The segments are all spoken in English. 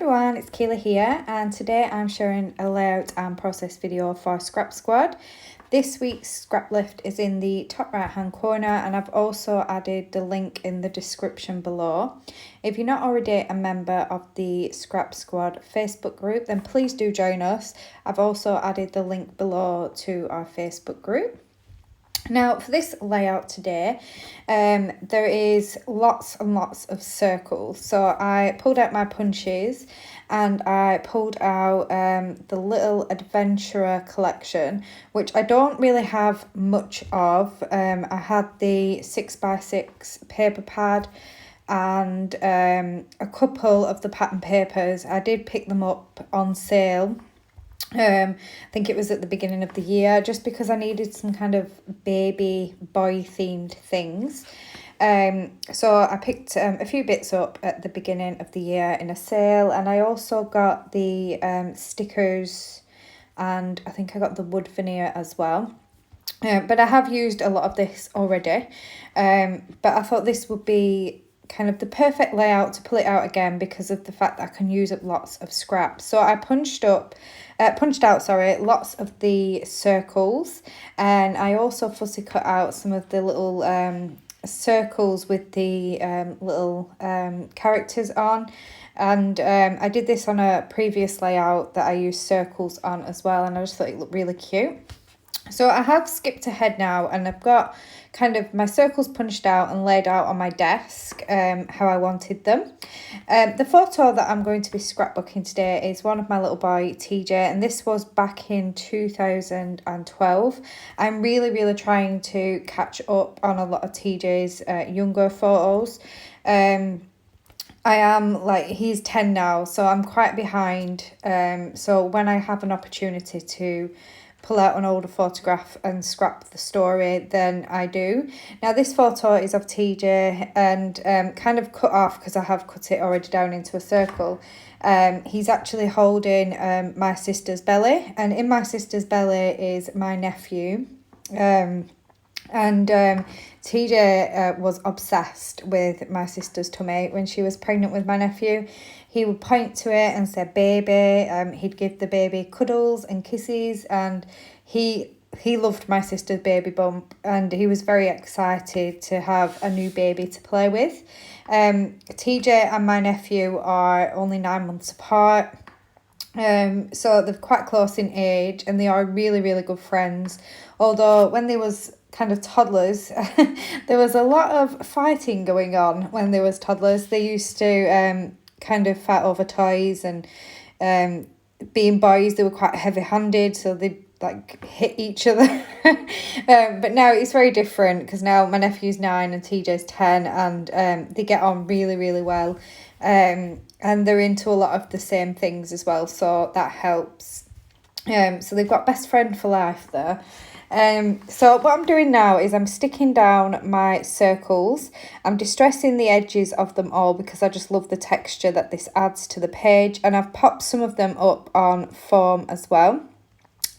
everyone, it's Kayla here, and today I'm sharing a layout and process video for Scrap Squad. This week's Scraplift is in the top right hand corner, and I've also added the link in the description below. If you're not already a member of the Scrap Squad Facebook group, then please do join us. I've also added the link below to our Facebook group. Now for this layout today, there is lots and lots of circles. So I pulled out my punches and I pulled out the Little Adventurer collection, which I don't really have much of. I had the 6x6 paper pad and a couple of the pattern papers. I did pick them up on sale. I think it was at the beginning of the year, just because I needed some kind of baby boy themed things. So I picked a few bits up at the beginning of the year in a sale, and I also got the stickers, and I think I got the wood veneer as well. But I have used a lot of this already, but I thought this would be kind of the perfect layout to pull it out again because of the fact that I can use up lots of scraps. So I punched out lots of the circles, and I also fussy cut out some of the little circles with the little characters on. And I did this on a previous layout that I used circles on as well, and I just thought it looked really cute. So I have skipped ahead now, and I've got kind of my circles punched out and laid out on my desk how I wanted them. The photo that I'm going to be scrapbooking today is one of my little boy TJ, and this was back in 2012. I'm really trying to catch up on a lot of TJ's younger photos. I am he's 10 now, so I'm quite behind. So when I have an opportunity to pull out an older photograph and scrap the story, then I do. Now this photo is of TJ and kind of cut off because I have cut it already down into a circle. He's actually holding my sister's belly, and in my sister's belly is my nephew. TJ was obsessed with my sister's tummy when she was pregnant with my nephew. He would point to it and say baby. He'd give the baby cuddles and kisses, and he loved my sister's baby bump, and he was very excited to have a new baby to play with. TJ and my nephew are only 9 months apart. So they're quite close in age, and they are really good friends. Although when they was kind of toddlers, there was a lot of fighting going on when they was toddlers. They used to kind of fight over toys, and being boys, they were quite heavy-handed, so they'd hit each other. But now it's very different because now my nephew's 9 and TJ's 10, and they get on really well. And they're into a lot of the same things as well, so that helps. So they've got best friend for life there. So what I'm doing now is I'm sticking down my circles. I'm distressing the edges of them all because I just love the texture that this adds to the page, and I've popped some of them up on foam as well.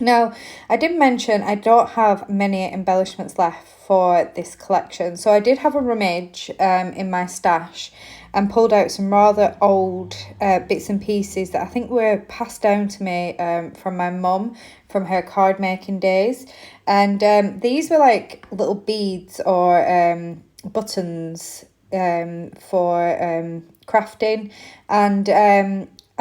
Now, I did mention I don't have many embellishments left for this collection, so I did have a rummage in my stash and pulled out some rather old bits and pieces that I think were passed down to me from my mum from her card making days. And these were like little beads or buttons for crafting, and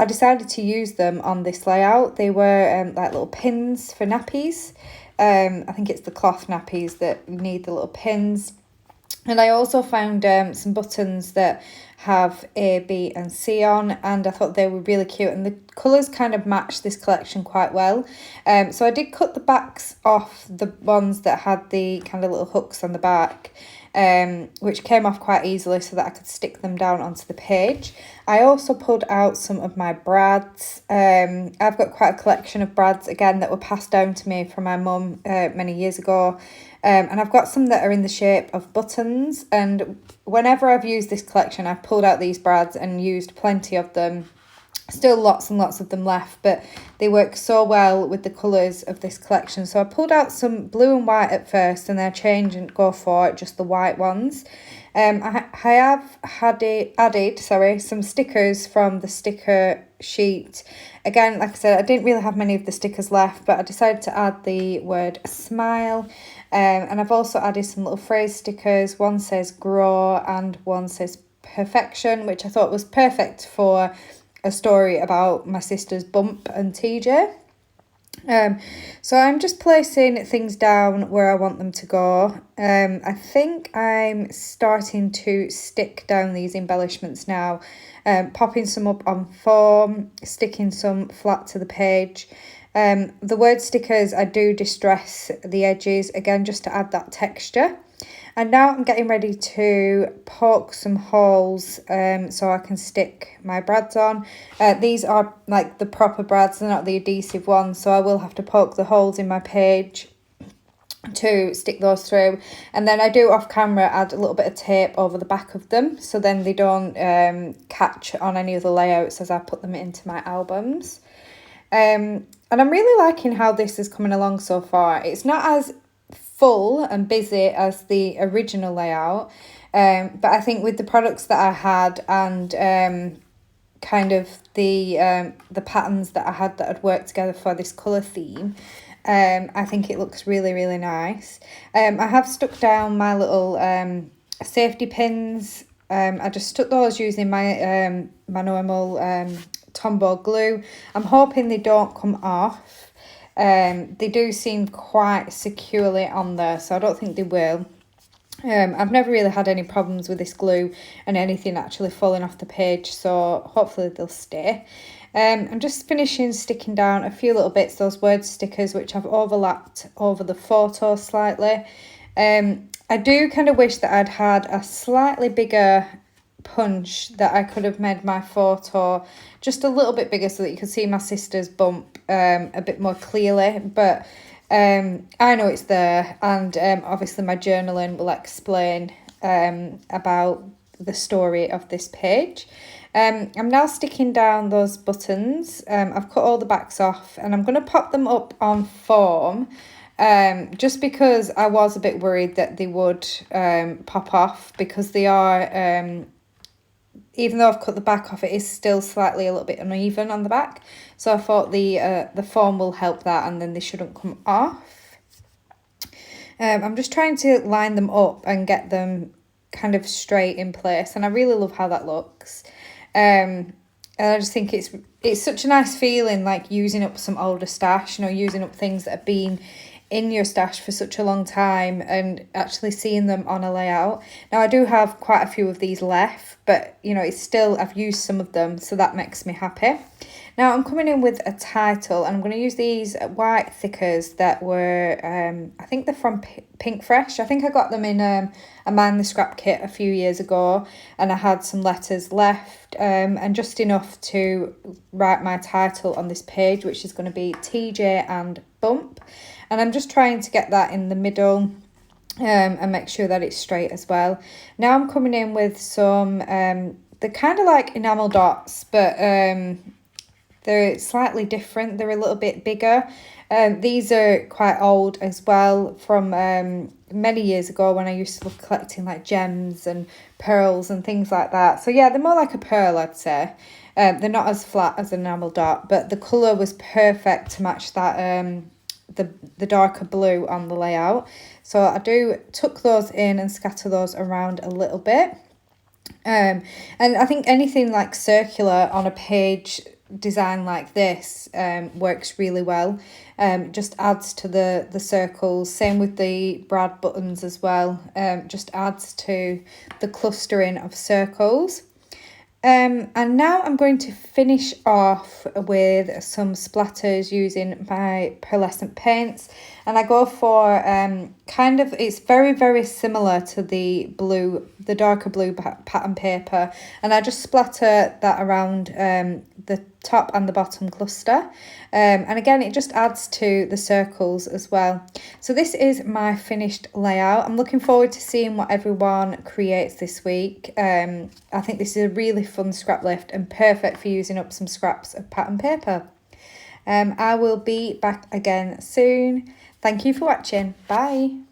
I decided to use them on this layout. They were like little pins for nappies. I think it's the cloth nappies that need the little pins. And I also found some buttons that have A, B and C on, and I thought they were really cute, and the colours kind of match this collection quite well. So I did cut the backs off the ones that had the kind of little hooks on the back, which came off quite easily so that I could stick them down onto the page. I also pulled out some of my brads. I've got quite a collection of brads again that were passed down to me from my mum many years ago. And I've got some that are in the shape of buttons, and whenever I've used this collection, I've pulled out these brads and used plenty of them. Still lots and lots of them left, but they work so well with the colours of this collection. So I pulled out some blue and white at first, and then I changed and go for just the white ones. I have added some stickers from the sticker sheet. Again, like I said, I didn't really have many of the stickers left, but I decided to add the word smile. And I've also added some little phrase stickers. One says grow and one says perfection, which I thought was perfect for a story about my sister's bump and TJ. So I'm just placing things down where I want them to go. I think I'm starting to stick down these embellishments now, popping some up on foam, sticking some flat to the page. The word stickers, I do distress the edges again just to add that texture. And now I'm getting ready to poke some holes so I can stick my brads on. These are like the proper brads, they're not the adhesive ones, so I will have to poke the holes in my page to stick those through. And then I do off camera add a little bit of tape over the back of them so then they don't catch on any of the layouts as I put them into my albums. And I'm really liking how this is coming along so far. It's not as full and busy as the original layout, but I think with the products that I had and kind of the patterns that I had that had worked together for this colour theme, I think it looks really, really nice. I have stuck down my little safety pins. I just stuck those using my my normal Tombow glue. I'm hoping they don't come off. They do seem quite securely on there, so I don't think they will. I've never really had any problems with this glue and anything actually falling off the page, so hopefully they'll stay. I'm just finishing sticking down a few little bits, those word stickers, which I've overlapped over the photo slightly. I do kind of wish that I'd had a slightly bigger punch, that I could have made my photo just a little bit bigger so that you could see my sister's bump a bit more clearly, but I know it's there, and obviously my journaling will explain about the story of this page. I'm now sticking down those buttons. I've cut all the backs off and I'm going to pop them up on foam, just because I was a bit worried that they would pop off, because they are even though I've cut the back off, it is still slightly a little bit uneven on the back. So I thought the foam will help that, and then they shouldn't come off. I'm just trying to line them up and get them kind of straight in place, and I really love how that looks. And I just think it's such a nice feeling, like using up some older stash, you know, using up things that have been in your stash for such a long time and actually seeing them on a layout. Now I do have quite a few of these left, but you know, it's still, I've used some of them, so that makes me happy. Now I'm coming in with a title, and I'm going to use these white thickers that were I think they're from Pink Fresh. I think I got them in a Mind the Scrap kit a few years ago, and I had some letters left and just enough to write my title on this page, which is going to be TJ and Bump. And I'm just trying to get that in the middle and make sure that it's straight as well. Now I'm coming in with some, they're kind of like enamel dots, but they're slightly different. They're a little bit bigger. These are quite old as well, from many years ago when I used to love collecting like gems and pearls and things like that. So yeah, they're more like a pearl, I'd say. They're not as flat as an enamel dot, but the colour was perfect to match that the darker blue on the layout. So I tuck those in and scatter those around a little bit. And I think anything like circular on a page design like this works really well. Just adds to the circles. Same with the brad buttons as well. Just adds to the clustering of circles. And now I'm going to finish off with some splatters using my pearlescent paints, and I go for kind of, it's very, very similar to the darker blue pattern paper, and I just splatter that around the top and the bottom cluster, and again it just adds to the circles as well. So this is my finished layout. I'm looking forward to seeing what everyone creates this week. I think this is a really fun scrap lift and perfect for using up some scraps of pattern paper. I will be back again soon. Thank you for watching. Bye.